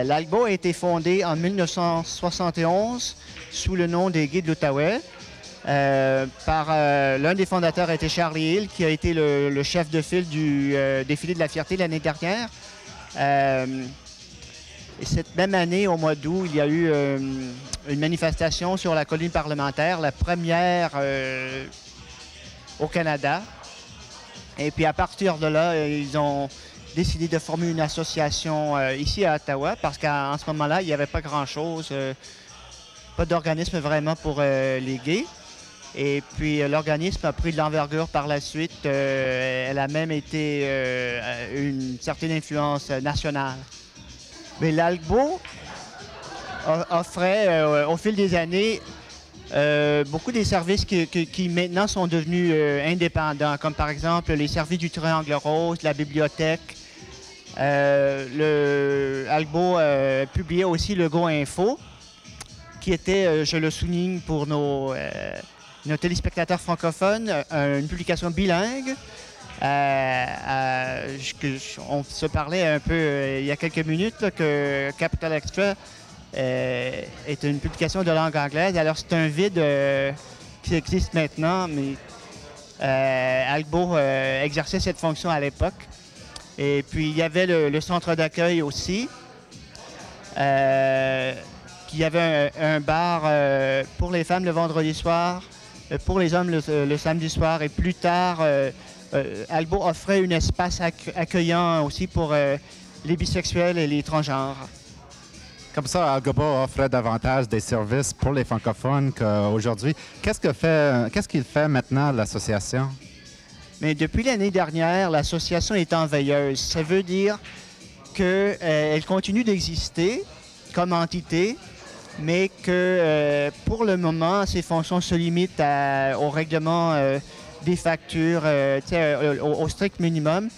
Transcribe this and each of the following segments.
L'Albo a été fondé en 1971 sous le nom des Guides de l'Outaouais. L'un des fondateurs a été Charlie Hill, qui a été le chef de file du défilé de la fierté l'année dernière. Et cette même année, au mois d'août, il y a eu une manifestation sur la colline parlementaire, la première au Canada. Et puis à partir de là, ils ont décidé de former une association ici à Ottawa, parce qu'en ce moment-là, il n'y avait pas grand-chose, pas d'organisme vraiment pour les gays. Et puis l'organisme a pris de l'envergure par la suite. Elle a même été une certaine influence nationale. Mais l'Albo offrait au fil des années beaucoup des services qui maintenant sont devenus indépendants, comme par exemple les services du Triangle Rose, la bibliothèque. Albo publiait aussi le Go Info, qui était, je le souligne pour nos téléspectateurs francophones, une publication bilingue. On se parlait un peu il y a quelques minutes là, que Capital Extra est une publication de langue anglaise. Alors c'est un vide qui existe maintenant, mais Albo exerçait cette fonction à l'époque. Et puis il y avait le centre d'accueil aussi, qui avait un bar pour les femmes le vendredi soir, pour les hommes le samedi soir, et plus tard Albo offrait un espace accueillant aussi pour les bisexuels et les transgenres. Comme ça, Albo offrait davantage des services pour les francophones qu'aujourd'hui. Qu'est-ce qu'il fait maintenant, l'association? Mais depuis l'année dernière, l'association est en veilleuse. Ça veut dire qu'elle continue d'exister comme entité, mais que pour le moment, ses fonctions se limitent au règlement des factures au strict minimum.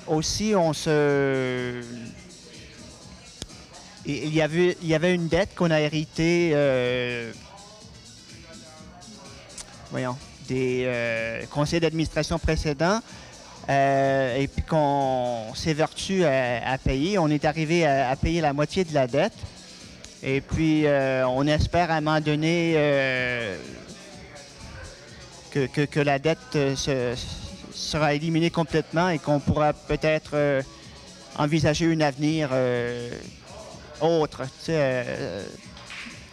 Aussi, il y avait une dette qu'on a héritée des conseils d'administration précédents et puis qu'on s'évertue à payer. On est arrivé à payer la moitié de la dette. Et puis, on espère à un moment donné que la dette sera éliminée complètement et qu'on pourra peut-être envisager un avenir autre,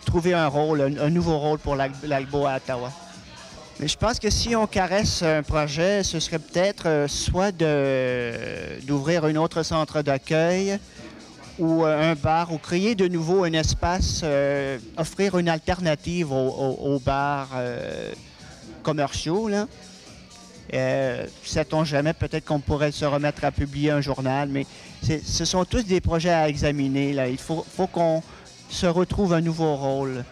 trouver un nouveau rôle pour l'Albo à Ottawa. Mais je pense que si on caresse un projet, ce serait peut-être soit d'ouvrir un autre centre d'accueil ou un bar, ou créer de nouveau un espace, offrir une alternative aux bars commerciaux. Là. Sait-on jamais, peut-être qu'on pourrait se remettre à publier un journal, mais ce sont tous des projets à examiner. Là. Il faut qu'on se retrouve un nouveau rôle.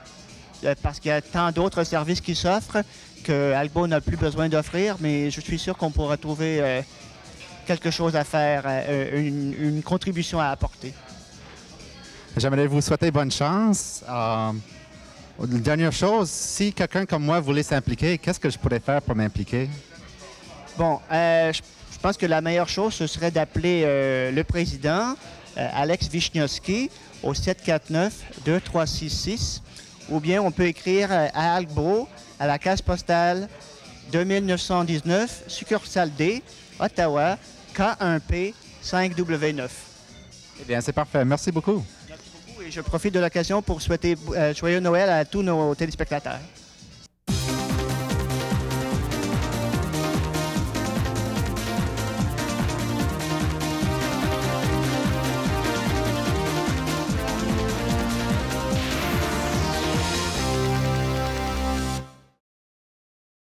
Parce qu'il y a tant d'autres services qui s'offrent que Albo n'a plus besoin d'offrir, mais je suis sûr qu'on pourra trouver quelque chose à faire, une contribution à apporter. J'aimerais vous souhaiter bonne chance. Dernière chose, si quelqu'un comme moi voulait s'impliquer, qu'est-ce que je pourrais faire pour m'impliquer? Bon, je pense que la meilleure chose, ce serait d'appeler le président, Alex Wisniewski, au 749-2366, ou bien on peut écrire à Albo, à la case postale 2919, succursale D, Ottawa, K1P 5W9. Eh bien, c'est parfait. Merci beaucoup. Merci beaucoup et je profite de l'occasion pour souhaiter joyeux Noël à tous nos téléspectateurs.